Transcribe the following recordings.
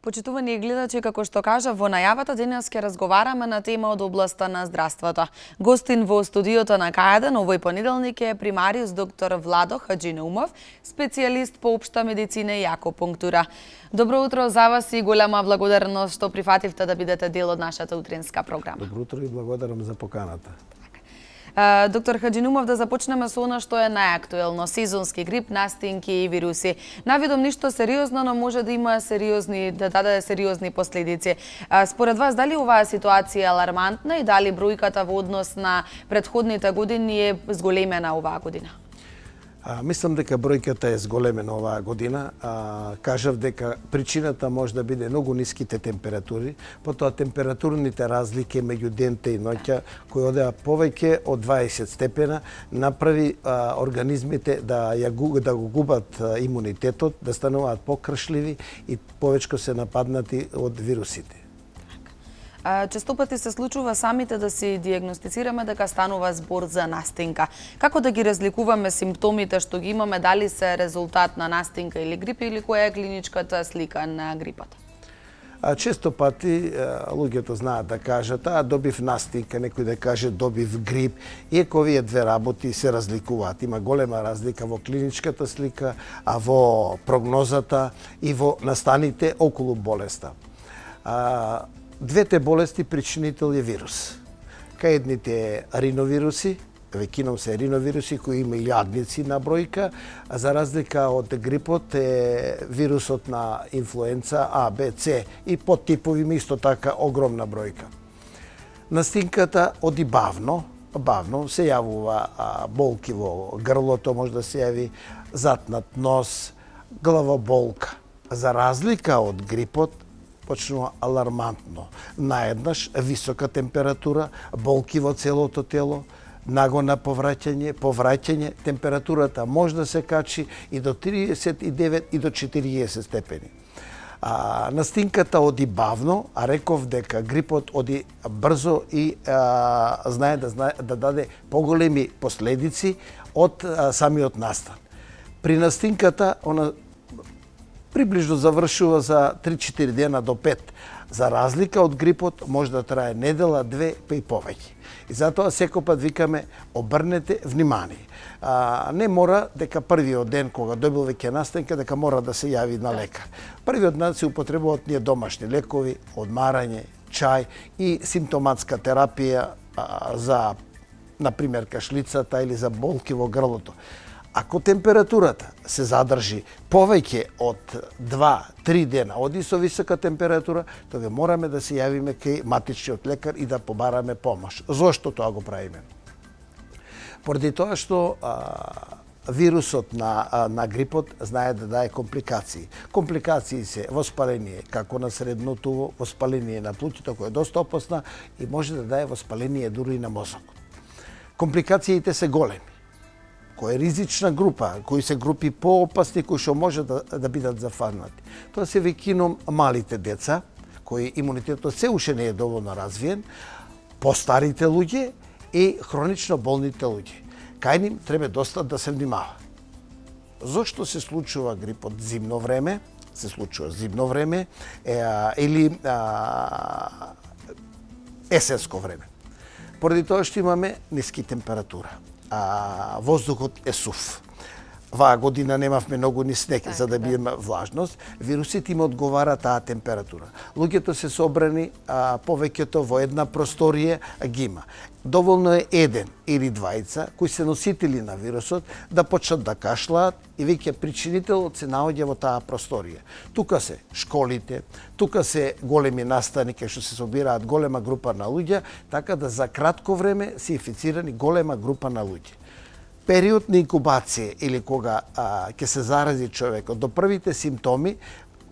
Почитувани гледачи, како што кажа, во најавата денес ќе разговараме на тема од областа на здравството. Гостин во студиото на К1 овој понеделник е примариус доктор Владо Хаџинеумов, специјалист по општа медицина и акупунктура. Добро утро за вас и голема благодарност што прифативте да бидете дел од нашата утринска програма. Добро утро и благодарам за поканата. Доктор Хаџинеумов, да започнеме со она што е најактуелно, сезонски грип, настинки и вируси. Навидом ништо сериозно, но може да има да даде сериозни последици. Според вас, дали оваа ситуација е алармантна и дали бројката во однос на претходните години е зголемена оваа година? Мислам дека бројката е зголемена оваа година. Кажав дека причината може да биде многу ниските температури, потоа температурните разлики меѓу денте и ноќа, кои одеа повеќе од 20 степена, направи организмите да го губат имунитетот, да стануваат покршливи и повеќе се нападнати од вирусите. Често пати се случува самите да си диагностицираме дека станува збор за настинка. Како да ги разликуваме симптомите што ги имаме, дали се резултат на настинка или грип, или која е клиничката слика на грипот? Често пати луѓето знаат да кажат, добив настинка, некој да каже добив грип, иако овие две работи се разликуваат. Има голема разлика во клиничката слика, а во прогнозата и во настаните околу болеста. Двете болести причинител е вирус. Кај едните е риновируси, веќином се риновируси кои има илјадници на бројка, а за разлика од грипот е вирусот на инфлуенца А, Б, С и подтипови исто така огромна бројка. Настинката оди бавно се јавува болки во грлото, може да се јави затнат нос, главоболка. За разлика од грипот, почнува алармантно. Наеднаш висока температура, болки во целото тело, нагона повраќање, температурата може да се качи и до 39 и до 40 степени. Настинката оди бавно, а реков дека грипот оди брзо и знае да даде поголеми последици од самиот настан. При настинката, она приближно завршува за 3-4 дена до 5. За разлика од грипот може да трае недела, 2 па и повеќе. И затоа секој пат викаме обрнете внимание. Не мора дека првиот ден кога добил веќе настинка дека мора да се јави на лекар. Првиот ден се употребуваат ние домашни лекови, одмарање, чај и симптоматска терапија за например кашлицата или за болки во грлото. Ако температурата се задржи повеќе од 2-3 дена, оди со висока температура, тогаш мораме да се јавиме кај матичниот лекар и да побараме помош. Зошто тоа го правиме? Поради тоа што вирусот на грипот знае да дае компликации. Компликации се воспаление, како на средното, воспаление на плуќето, кој е доста опасна и може да дае воспаление дури и на мозокот. Компликациите се големи. Кој е ризична група, кои се групи поопасни, кои што може да бидат зафанати. Тоа се веќином малите деца, кои имунитетот се уште не е доволно развиен, постарите луѓе и хронично болните луѓе. Кај ним треба доста да се внимава. Зошто се случува грипот зимно време? Се случува зимно време или есенско време. Поради тоа што имаме ниски температура. Воздухот е сув. Ваа година немавме многу ни снег за да биеме влажност. Вирусите им одговара таа температура. Луѓето се собрани повеќето во една просторија ги има. Доволно е еден или двајца кои се носители на вирусот да почнат да кашлаат и веќе причинителот се наоѓа во таа просторија. Тука се школите, тука се големи настани кај што се собираат голема група на луѓе, така да за кратко време се инфицирани голема група на луѓе. Период на инкубација или кога ќе се зарази човекот до првите симптоми,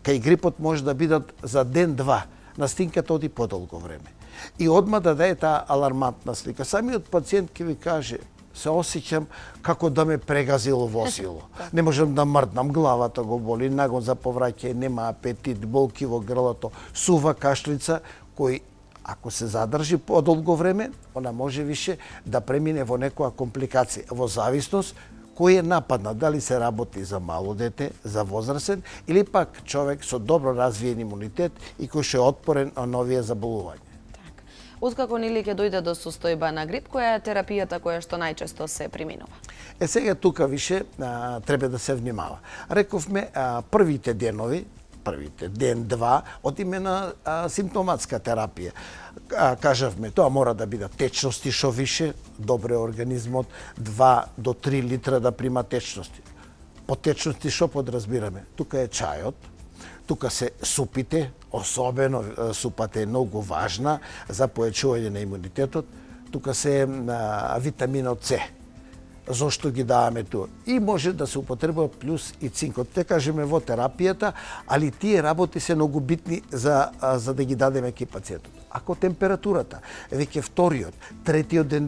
кај грипот може да бидат за ден-два, настинката оди подолго време. И одма да даде таа алармантна слика. Самиот пациент ќе ви каже, се осеќам како да ме прегазило возило. Не можам да мрднам, главата го боли, нагон за повраќање, нема апетит, болки во грлото, сува кашлица, кој ако се задржи подолго време, она може више да премине во некоја компликација, во зависност кој е нападнат, дали се работи за мало дете, за возрастен или пак човек со добро развиен имунитет и кој што е отпорен на новија заболувања. Откако нели ќе дојде до состојба на грип, која е терапијата која што најчесто се приминува? Сега тука више треба да се внимава. Рековме првите денови, ден-два, одиме на симптоматска терапија. Кажавме, тоа мора да биде течности што више, добре организмот 2 до 3 литра да прима течности. По течности што подразбираме? Тука е чајот, тука се супите, особено супата е многу важна за појачување на имунитетот. Тука се витаминот С. Зошто ги даваме тоа? И може да се употребува плюс и цинкот. Те кажеме во терапијата, али тие работи се многу битни за да ги дадеме ки пациентот. Ако температурата веќе вториот, третиот ден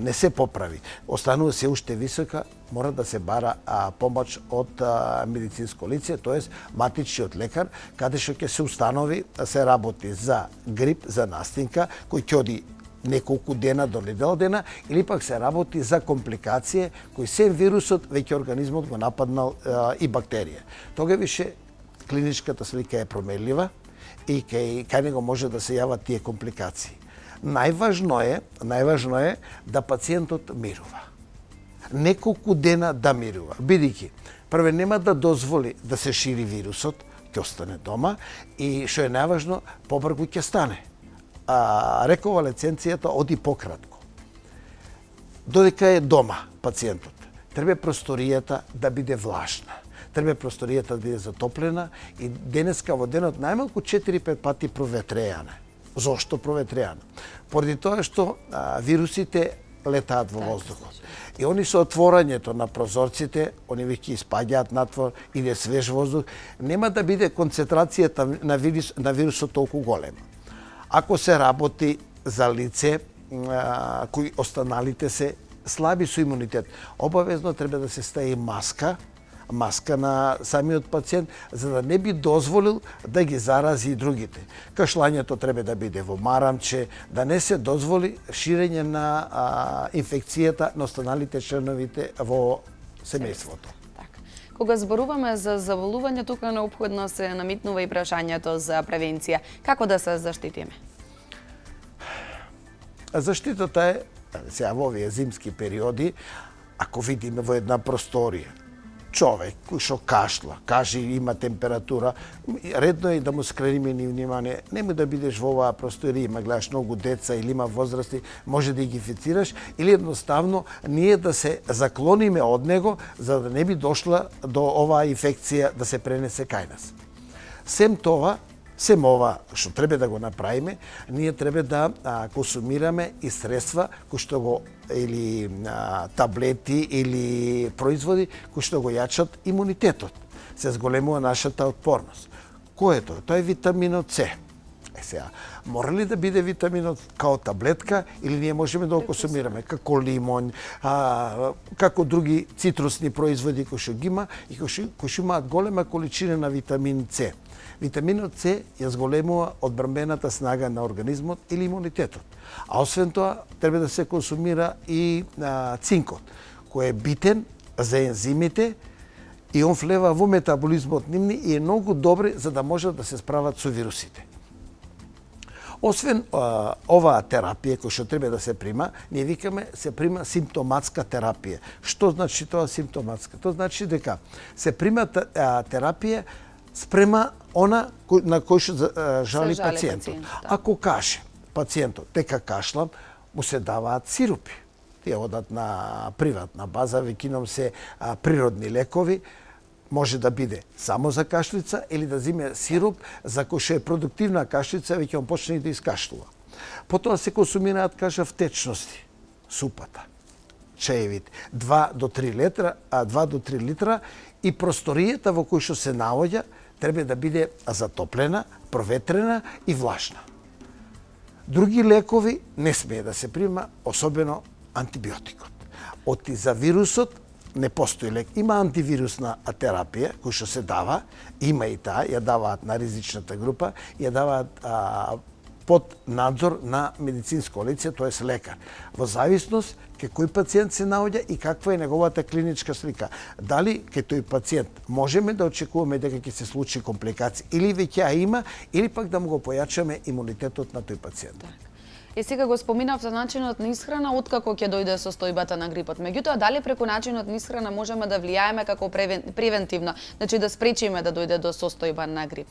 не се поправи, останува се уште висока, мора да се бара помош од медицинско лице, тоест матичниот лекар, каде што ќе се установи се работи за грип, за настинка, кој ќе оди неколку дена до недел дена, или пак се работи за компликација кој се вирусот веќе организмот го нападнал и бактерија. Тога више клиничката слика е променлива и кај него може да се јават тие компликации. Најважно е да пациентот мирува. Неколку дена да мирува, бидејќи прве нема да дозволи да се шири вирусот, ќе остане дома и што е најважно, побрзо ќе стане. Рековалесценцијата оди пократко. Додека е дома пациентот, треба просторијата да биде влажна. Треба просторијата да биде затоплена и денеска во денот најмалку 4-5 пати проветрејана. Зошто проветрејана? Поради тоа што вирусите летаат во воздухот. И они со отворањето на прозорците, они веќе испаѓаат надвор, иде свеж воздух, нема да биде концентрацијата на вирусот толку голема. Ако се работи за лице кои останалите се слаби со имунитет, обавезно треба да се стави маска на самиот пациент, за да не би дозволил да ги зарази и другите. Кашлањето треба да биде во марамче, да не се дозволи ширење на инфекцијата на останалите членовите во семејството. Кога зборуваме за заболување, тука неопходно се намитнува и прашањето за превенција. Како да се заштитиме? Заштитата е, сега во овие зимски периоди, ако видиме во една просторија, човек кој што кашла, каже има температура, редно е да му скрениме внимание. Нема да бидеш во оваа просторија, има гледаш многу деца или има возрасти, може да ги инфицираш, или едноставно ние да се заклониме од него за да не би дошла до оваа инфекција да се пренесе кај нас. Сем ова што треба да го направиме, ние треба да консумираме и средства кои што го или таблети или производи кои што го јачат имунитетот. Се зголемува нашата отпорност. Кој е тоа? Тоа е витаминот С. Сега, мора ли да биде витаминот као таблетка или ние можеме да го консумираме како лимон, како други цитрусни производи кои што ги има и кои што имаат голема количина на витамин С. Витаминот С ја зголемува одбранбената снага на организмот или имунитетот. А освен тоа, треба да се консумира и цинкот, кој е битен за ензимите и он влева во метаболизмот нивни и е многу добри за да можат да се справат со вирусите. Освен оваа терапија која што треба да се прима, ние викаме се прима симптоматска терапија. Што значи тоа симптоматска? Тоа значи дека се прима терапија спрема она на кој што жали пациентот. Ако каже пациентот дека кашлам, му се даваат сирупи. Тие одат на приватна база, веќином се природни лекови, може да биде само за кашлица или да зиме сируп за кој што е продуктивна кашлица, веќе он почне да искашлува. Потоа се консумираат, кажав, течности, супата, чаевите, 2 до 3 литра и просторијата во кој што се наоѓа треба да биде затоплена, проветрена и влажна. Други лекови не смее да се прима, особено антибиотикот. Оти за вирусот не постои лек. Има антивирусна терапија која што се дава, има и таа, ја даваат на ризичната група, ја даваат под надзор на медицинско лице, тоест лекар. Во зависност кај кој пациент се наоѓа и каква е неговата клиничка слика. Дали кај тој пациент можеме да очекуваме дека ќе се случи компликација или веќе ја има, или пак да му го појачаме имунитетот на тој пациент. И сега го споминав за начинот на исхрана откако ќе дојде состојбата на грипот. Меѓутоа, дали преку начинот на исхрана можеме да влијаеме како превентивно, значи да спречиме да дојде до состојба на грип?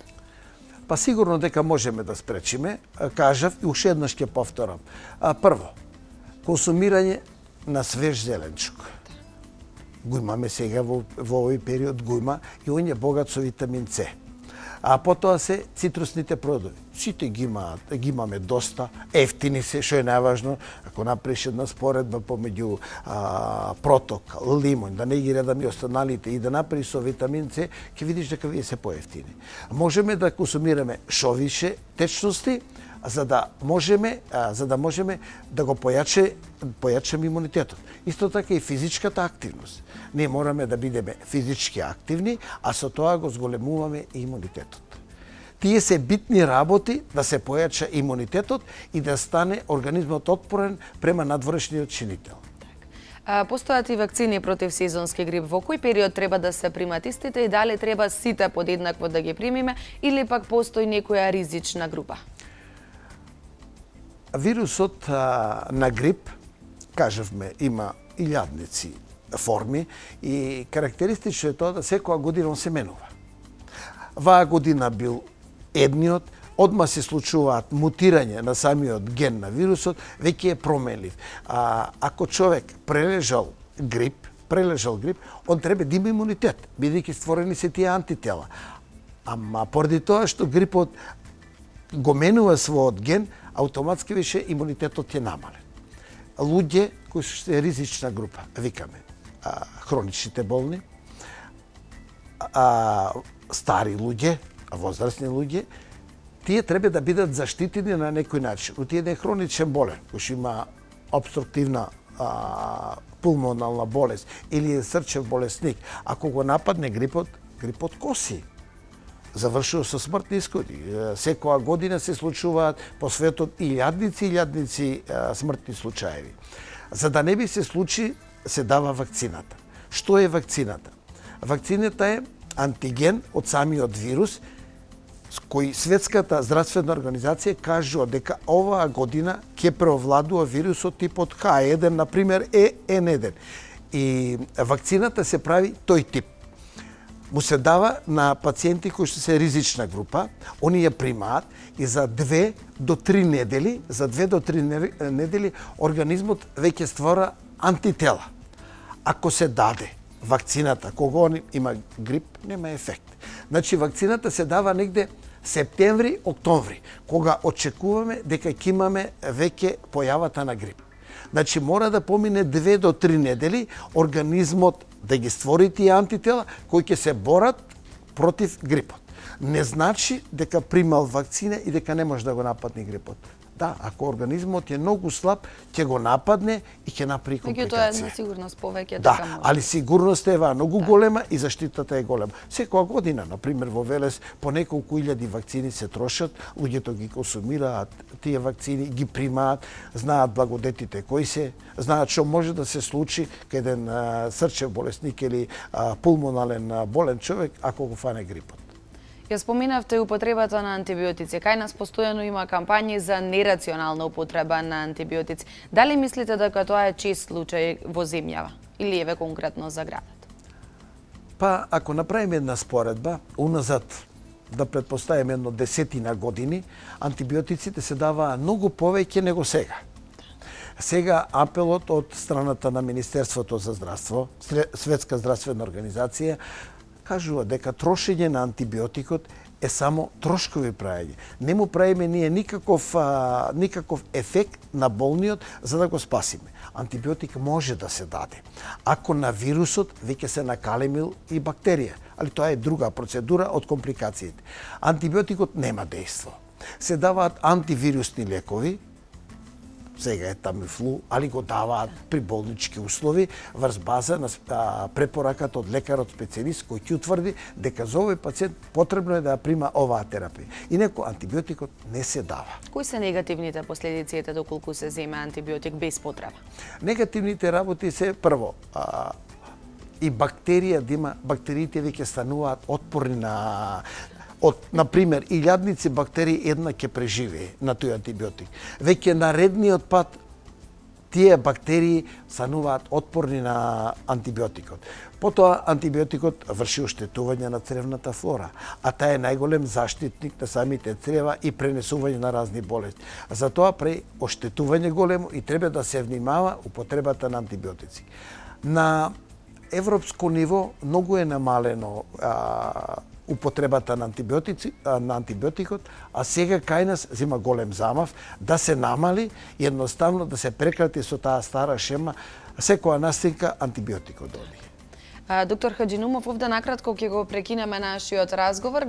Па сигурно дека можеме да спречиме, кажав и уште еднаш ќе повторам. Прво, консумирање на свеж зеленчук. Го имаме сега во овој период, го има и он е богат со витамин С. А потоа се цитрусните плодови. Сите ги имаме доста, ефтини се, што е најважно. Ако направиш една споредба помеѓу проток, лимон, да не ги редам и останалите и да направиш со витамин С, ќе видиш дека вие се поевтини. Можеме да консумираме шо више течности, за да можеме да го појачаме имунитетот. Исто така и физичката активност. Ние мораме да бидеме физички активни, а со тоа го зголемуваме и имунитетот. Тие се битни работи да се појача имунитетот и да стане организмот отпорен према надворешниот чинител. Постојат и вакцини против сезонски грип. Во кој период треба да се примат истите и дали треба сите подеднакво да ги примиме или пак постои некоја ризична група? Вирусот на грип, кажавме, има илјадници форми и карактеристично е тоа да секоја година он се менува. Ваа година бил едниот, одма се случуваат мутирање на самиот ген на вирусот, веќе е променлив. Ако човек прележал грип, он треба да има имунитет, бидејќи створени се тие антитела. Ама поради тоа што грипот го менува својот ген, автоматски више имунитетот е намален. Луѓе кои се ризична група, викаме, хроничните болни, стари луѓе, возрастни луѓе, тие треба да бидат заштитени на некој начин. Но тие да е хроничен болен, кој што има обструктивна пулмонална болест или е срчев болесник, ако го нападне грипот коси. Завршува со смртни исходи. Секоја година се случуваат по светот илјадници смртни случаеви. За да не би се случи, се дава вакцината. Што е вакцината? Вакцината е антиген од самиот вирус, кој Светската здравствена организација кажува дека оваа година ќе преовладува вирусот типот H1, например EN1. И вакцината се прави тој тип. Му се дава на пациенти кои што се ризична група, они ја примаат и за 2 до 3 недели организмот веќе створа антитела. Ако се даде вакцината кога он има грип, нема ефект. Значи вакцината се дава негде септември, октомври, кога очекуваме дека ќе имаме веќе појавата на грип. Значи мора да помине 2 до 3 недели организмот да ги створи тие антитела кои ќе се борат против грипот. Не значи дека примал вакцина и дека не може да го нападне грипот. Да, ако организмот е многу слаб, ќе го нападне и ќе направи компликација. Тоа е една сигурност повеќе да, дека може. али сигурноста е многу голема и заштитата е голема. Секоја година, например, во Велес по неколку илјади вакцини се трошат, луѓето ги консумираат тие вакцини, ги примаат, знаат благодетите кои се, знаат што може да се случи кај еден срчев болесник или пулмонален болен човек ако го фане грипот. Ја споминавте употребата на антибиотици. Кај нас постојано има кампањи за нерационална употреба на антибиотици. Дали мислите дека тоа е чест случај во земјава или еве конкретно за градот? Па, ако направиме една споредба, уназад да претпоставиме едно 10 години, антибиотиците се даваа многу повеќе него сега. Сега апелот од страната на Министерството за здравство, Светска здравствена организација, кажува дека трошење на антибиотикот е само трошкови праење. Не му правиме ние никаков ефект на болниот за да го спасиме. Антибиотик може да се даде. Ако на вирусот веќе се накалемил и бактерија, али тоа е друга процедура од компликациите. Антибиотикот нема дејство. Се даваат антивирусни лекови, сега е Тамифлу, али го даваат при болнички услови врз база на препораката од лекарот специјалист кој ќе утврди дека за овој пациент потребно е да прима оваа терапија. Инаку антибиотикот не се дава. Кои се негативните последици доколку се земе антибиотик без потреба? Негативните работи се прво и бактерија да има, бактериите веќе стануваат отпорни на пример, илјадници бактерии една ќе преживее на тој антибиотик. Веќе на редниот пат тие бактерии стануваат отпорни на антибиотикот. Потоа антибиотикот врши оштетување на цревната флора, а таа е најголем заштитник на самите црева и пренесување на разни болести. Затоа прави оштетување големо и треба да се внимава употребата на антибиотици. На европско ниво многу е намалено употребата на антибиотикот, а сега кај нас зема голем замав да се намали и едноставно да се прекрати со таа стара шема секоја настинка антибиотикот доди. Доктор Хаџинумов, овде накратко ќе го прекинеме нашиот разговор.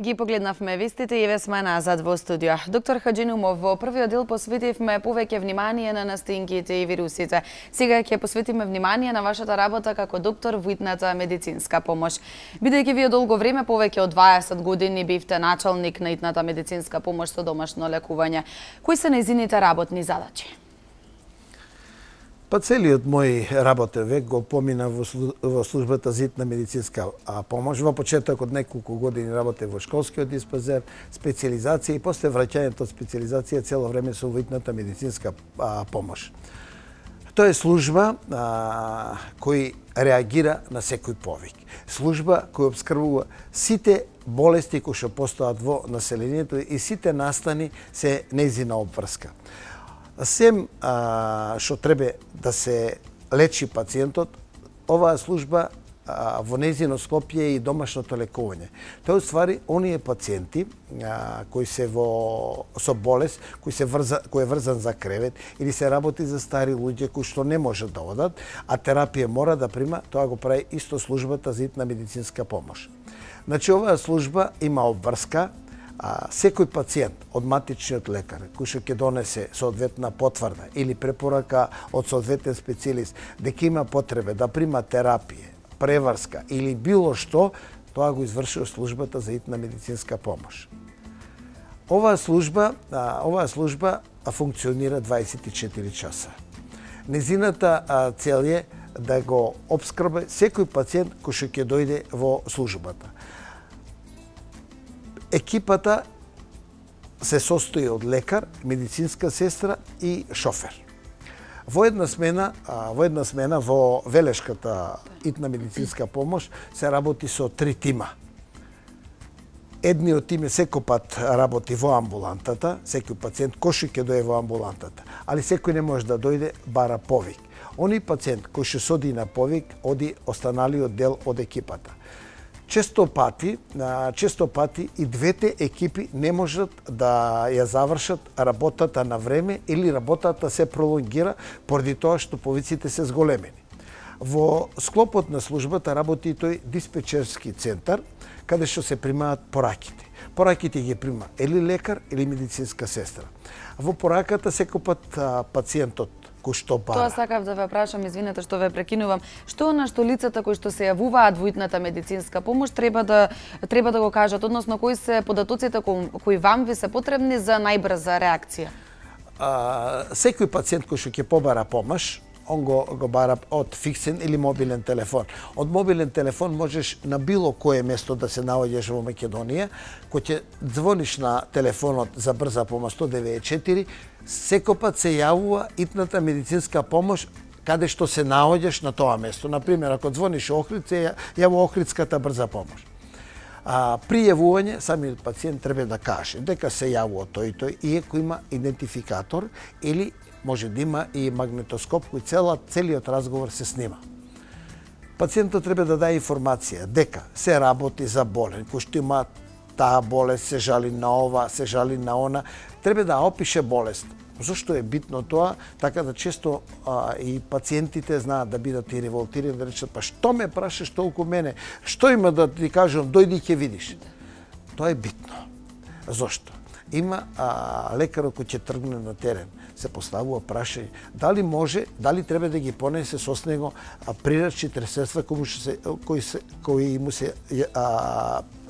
Ги погледнавме вестите и ве сме назад во студио. Доктор Хаџинумов, во првиот дел посветивме повеќе внимание на настинките и вирусите. Сега ќе посветиме внимание на вашата работа како доктор во итната медицинска помош. Бидејќи вие долго време, повеќе од 20 години, бивте началник на итната медицинска помош со домашно лекување, кои се нејзините работни задачи? Па целиот мој работен век го помина во службата за итна медицинска помош. Во почеток од неколку години работев во школскиот диспазер, специјализација и после враќањето од специјализација цело време со итната медицинска помош. Тоа е служба кој реагира на секој повик. Служба која обскрбува сите болести кои што постојат во населението и сите настани се нејзина обврска. Сем што треба да се лечи пациентот, оваа служба во нејзино склоп е и домашното лекување. Тоа уствари оние пациенти кои се со болест, кој е врзан за кревет или се работи за стари луѓе кои што не можат да одат, а терапија мора да прима, тоа го прави исто службата за итна медицинска помош. Значи оваа служба има обврска. Секој пациент од матичниот лекар кој што ќе донесе соодветна потврда или препорака од соодветен специјалист дека има потреба да прима терапија, преврска или било што, тоа го извршува службата за итна медицинска помош. Оваа служба функционира 24 часа. Незината цел е да го обскрби секој пациент кој што ќе дојде во службата. Екипата се состои од лекар, медицинска сестра и шофер. Во една смена во Велешката итна медицинска помош се работи со 3 тима. Едниот тим секој пат работи во амбулантата, секој пациент кој што ќе дојде во амбулантата, али секој не може да дојде, бара повик. Оној пациент кој што соди на повик, оди останалиот дел од екипата. Често пати и двете екипи не можат да ја завршат работата на време или работата се пролонгира поради тоа што повиците се зголемени. Во склопот на службата работи и тој диспечерски центар, каде што се примаат пораките. Пораките ги прима или лекар или медицинска сестра. Во пораката секој пат пациентот кој што бара. Тоа сакав да ве прашам, извинете што ве прекинувам. Што на што лицата кои што се јавуваат во итната медицинска помош треба да го кажат, односно кои се податоците кои вам ви се потребни за најбрза реакција? Секој пациент кој што ќе побара помош, он го бара од фиксен или мобилен телефон. Од мобилен телефон можеш на било кое место да се наоѓаш во Македонија, кој ќе звониш на телефонот за брза помош 194, секој пат се јавува итната медицинска помош каде што се наоѓаш на тоа место. Например, ако звониш Охрид, се јавува Охридската брза помош. При јавување, самиот пациент треба да каже дека се јавува тој и ако има идентификатор или може да има и магнетоскоп кој целиот разговор се снима. Пациентот треба да даде информација дека се работи за болен кој што има таа болест, се жали на ова, се жали на она. Треба да опише болест. Зошто е битно тоа? Така да често и пациентите знаат да бидат и револтирани, да речат, па што ме прашаш толку мене? Што има да ти кажам, дојди ќе видиш. Тоа е битно. Зошто? Има лекарот кој ќе тргне на терен, се поставува прашање дали треба да ги понесе со него прирачните средства кои му се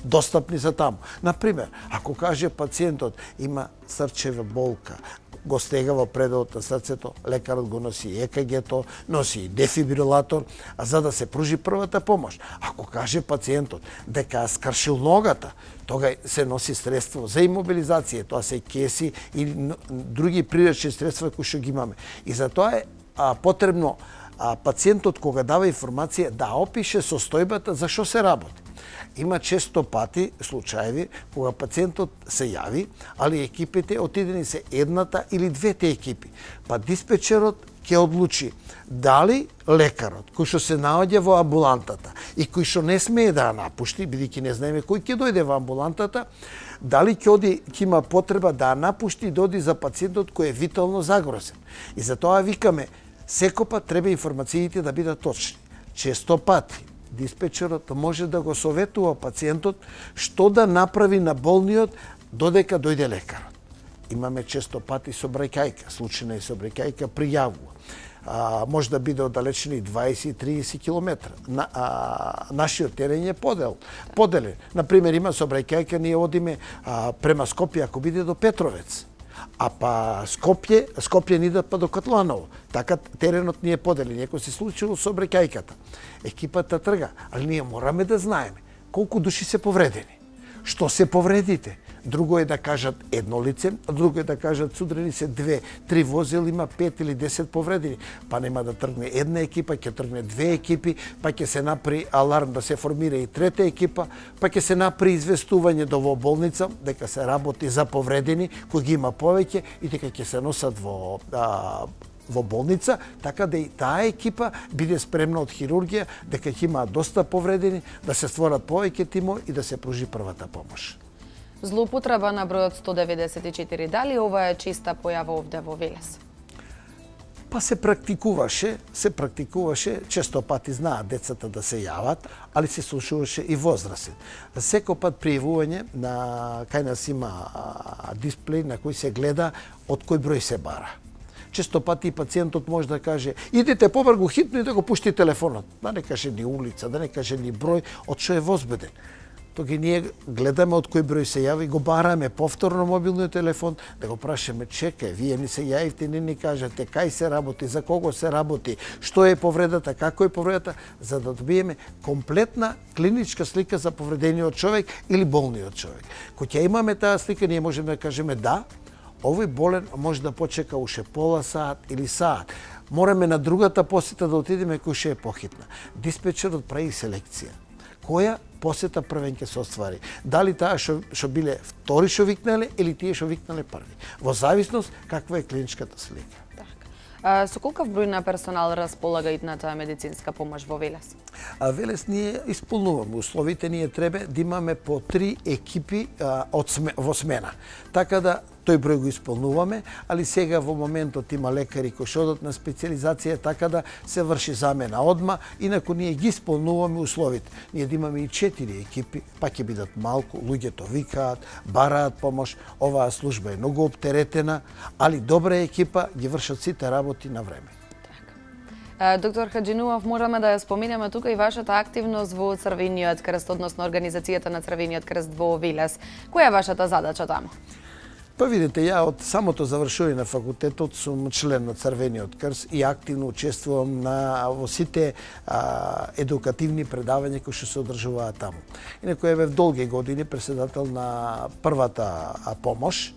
достапни за таму. Например, ако каже пациентот има срчева болка, го стега во пределот на срцето, лекарот го носи ЕКГ-то, носи и дефибрилатор, за да се пружи првата помош. Ако каже пациентот дека скршил ногата, тога се носи средство за имобилизација, тоа се кеси или други прирачни средства кои што ги имаме. И за тоа е потребно пациентот кога дава информација да опише состојбата за што се работи. Има често пати случаеви кога пациентот се јави, али екипите отидени се едната или двете екипи. Па диспечерот ќе одлучи дали лекарот кој што се наоѓа во амбулантата и кој што не смее да ја напушти, бидејќи не знаеме кој ќе дојде во амбулантата, дали ќе има потреба да ја напушти и да оди за пациентот кој е витално загрозен. И затоа викаме, секогаш треба информациите да бидат точни. Често пати диспечерот може да го советува пациентот што да направи на болниот додека дојде лекарот. Имаме често пати сообраќајка, случајна и сообраќајка пријавува. Може да биде оддалечени 20-30 км. Нашиот терен е поделен. Например, има сообраќајка, ние одиме према Скопје, ако биде до Петровец. А па Скопје ни идат па до Котланово. Така теренот ни е поделен. Некој се случило сообраќајката. Екипата трга, али ние мораме да знаеме колку души се повредени. Што се повредите? Друго е да кажат едно лице, а друго е да кажат судрени се 2-3 возила, има 5 или 10 повредени. Па нема да тргне една екипа, ќе тргне 2 екипи, па ќе се направи аларм да се формира и трета екипа, па ќе се направи известување до во болница дека се работи за повредени кои ги има повеќе и дека ќе се носат во болница, така да и таа екипа биде спремна од хирургија, дека ќе има доста повредени, да се створат повеќе тимови и да се пружи првата помош. Злоупотреба на бројот 194, дали ова е чиста појава овде во Велес? Па се практикуваше, често пати знаат децата да се јават, али се слушуваше и возрастен. Секој пат пријавување кај нас има дисплеј на кој се гледа од кој број се бара. Често пати пациентот може да каже идете побрзо хитно и да го пушти телефонот. Да не каже ни улица, да не каже ни број, од што е возбуден. Тога ние гледаме од кој број се јави, го бараме повторно мобилниот телефон, да го прашаме, чекај, вие ни се јавивте, не ни кажете кај се работи, за кого се работи, што е повредата, како е повредата, за да добиеме комплетна клиничка слика за повредениот човек или болниот човек. Кога ќе имаме таа слика, ние можеме да кажеме да, овој болен може да почека уште пола саат или саат. Мораме на другата посета да отидеме кој ше е похитна. Диспечерот прави селекција. Која посета првен ќе се оствари? Дали таа што биле втори што викнале или тие што викнале први? Во зависност каква е клиничката слика. Со колкав број на персонал располага идната медицинска помош во Велес? Велес ние исполнуваме условите, ние треба да имаме по 3 екипи во смена. Така да тој број го исполнуваме, али сега во моментот има лекари кои што одат на специализација, така да се врши замена одма, инаку ние ги исполнуваме условите. Ние да имаме и 4 екипи, па ќе бидат малку, луѓето викаат, бараат помош, оваа служба е многу оптеретена, али добра екипа ги вршат сите работи на време. Доктор Хаџинумов, мораме да ја споменеме тука и вашата активност во Црвениот крст, односно организацијата на Црвениот крст во Велес. Која е вашата задача таму? Па видите, ја од самото завршување на факултетот сум член на Црвениот крст и активно учествувам во сите едукативни предавања кои што се одржуваат таму. Инаку е долги години председател на првата помош,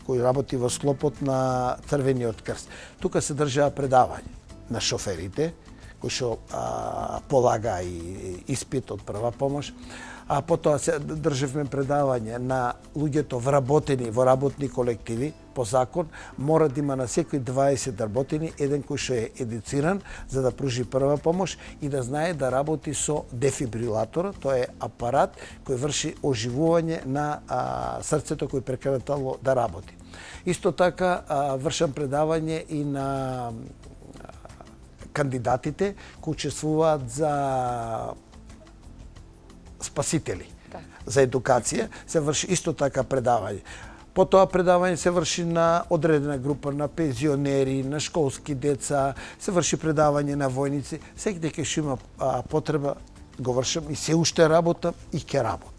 кој работи во склопот на Црвениот крст. Тука се држаа предавања на шоферите, кои што полага и испит од прва помош, А потоа се држевме предавање на луѓето вработени во работни колективи по закон, мора да има на секој 20 работени еден кој што е едуциран за да пружи прва помош и да знае да работи со дефибрилатор, тоа е апарат кој врши оживување на срцето кој прекратало да работи. Исто така вршам предавање и на кандидатите кои учествуваат за спасители, за едукација, се врши исто така предавање. Потоа предавање се врши на одредена група, на пензионери, на школски деца, се врши предавање на војници. Секој кај што има потреба го вршам и се уште работам и ќе работам.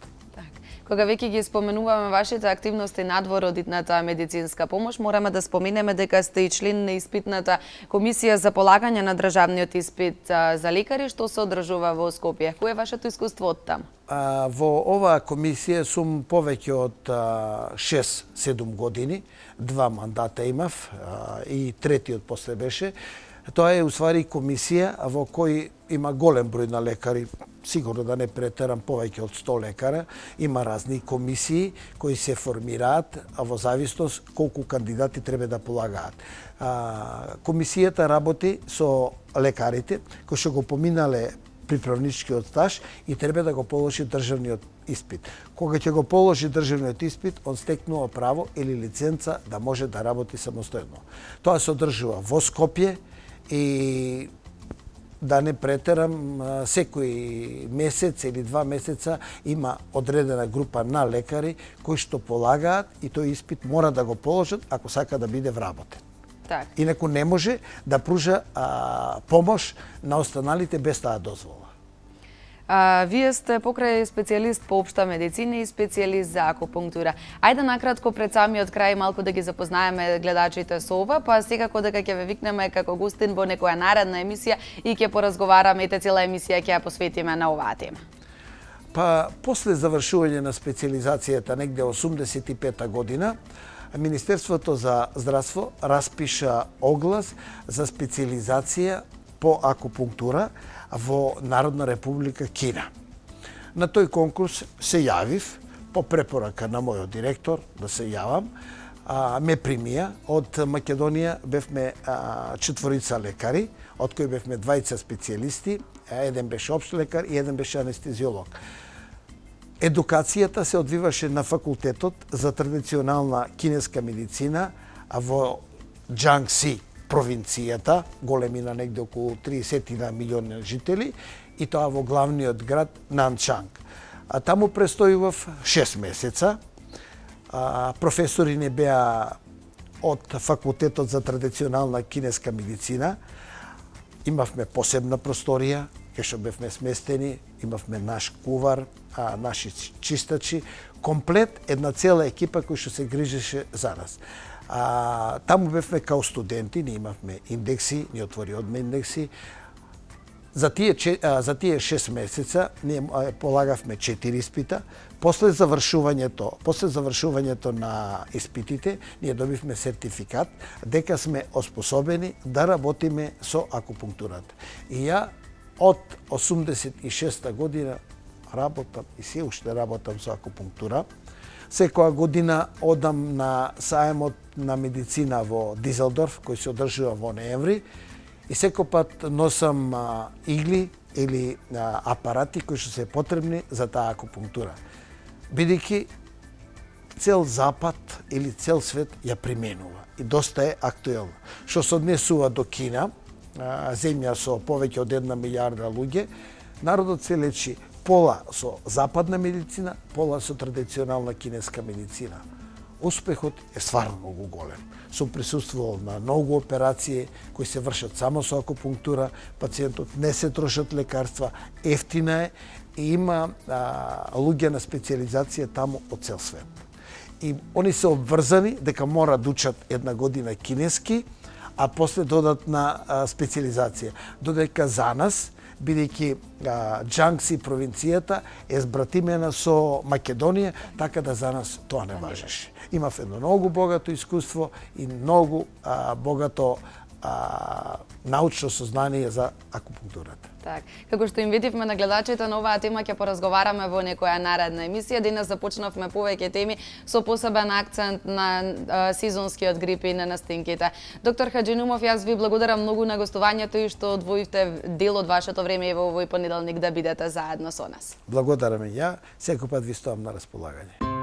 Кога веќе ги споменуваме вашите активности надвор одитната медицинска помош, мораме да споменеме дека сте и член на испитната комисија за полагање на државниот испит за лекари, што се одржува во Скопје. Кој е вашето искуство од таму? Во оваа комисија сум повеќе од 6-7 години, 2 мандата имав и третиот после беше. Тоа е уствари комисија во кој има голем број на лекари, сигурно да не претерам, повеќе од 100 лекара. Има разни комисии кои се формираат во зависност колку кандидати треба да полагаат. Комисијата работи со лекарите кои што го поминале приправничкиот стаж и треба да го положи државниот испит. Кога ќе го положи државниот испит, он стекнува право или лиценца да може да работи самостојно. Тоа се одржува во Скопје и да не претерам, секој месец или 2 месеца има одредена група на лекари кои што полагаат и тој испит мора да го положат ако сака да биде вработен. Так. Инаку не може да пружа помош на останалите без таа дозвола. Вие сте покрај специјалист по општа медицина и специјалист за акупунктура. Ајде накратко пред самиот крај малку да ги запознаеме гледачите со ова, па секако дека ќе ве викнеме како гостин во некоја наредна емисија и ќе поразговараме и цела емисија ќе ја посветиме на оваа тема. Па после завршување на специјализацијата негде 85-та година, Министерството за здравство распиша оглас за специјализација по акупунктура во Народна република Кина. На тој конкурс се јавив по препорака на мојот директор да се јавам. Ме примија. Од Македонија бевме 4 лекари, од кои бевме 2 специјалисти, еден беше општ лекар и еден беше анестезиолог. Едукацијата се одвиваше на факултетот за традиционална кинеска медицина во Џангси, провинцијата, големина негде околу 30 милиони жители, и тоа во главниот град Нанчанг. Таму престојував 6 месеца. Професори не беа од факултетот за традиционална кинеска медицина. Имавме посебна просторија, кај што бевме сместени, имавме наш кувар, наши чистачи, комплет, една цела екипа која што се грижеше за нас. Таму бевме као студенти, ние имавме индекси, ни отвори одме индекси. За тие 6 месеца ние полагавме 4 испита. После завршувањето на испитите, ние добивме сертификат дека сме оспособени да работиме со акупунктурата. И ја од 86-та година работам и се уште работам со акупунктура. Секоја година одам на саемот на медицина во Дизелдорф, кој се одржува во ноември, и секој пат носам игли или апарати кои што се потребни за таа акупунктура. Бидејќи цел Запад или цел свет ја применува и доста е актуелна. Што се однесува до Кина, земја со повеќе од 1 милијарда луѓе, народот се лечи пола со западна медицина, пола со традиционална кинеска медицина. Успехот е стварно многу голем. Сум присуствувал на многу операции кои се вршат само со акупунктура, пациентот не се трошат лекарства, ефтина е и има луѓе на специјализација таму од цел свет. И они се обврзани дека мора да учат 1 година кинески, а после додатна специјализација. Додека за нас, бидејќи Џангси провинцијата е збратимена со Македонија, така да за нас тоа не важеше. Имав едно многу богато искуство и многу богато научно сознание за акупунктурата. Так, како што им видивме на гледачите, на оваа тема ќе поразговараме во некоја наредна емисија. Денес започнавме повеќе теми со посебен акцент на сезонскиот грип и на настинките. Доктор Хаџинумов, јас ви благодарам многу на гостувањето и што одвоивте дел од вашето време и во овој понеделник да бидете заедно со нас. Благодарам и ја, секој пат ви стоам на располагање.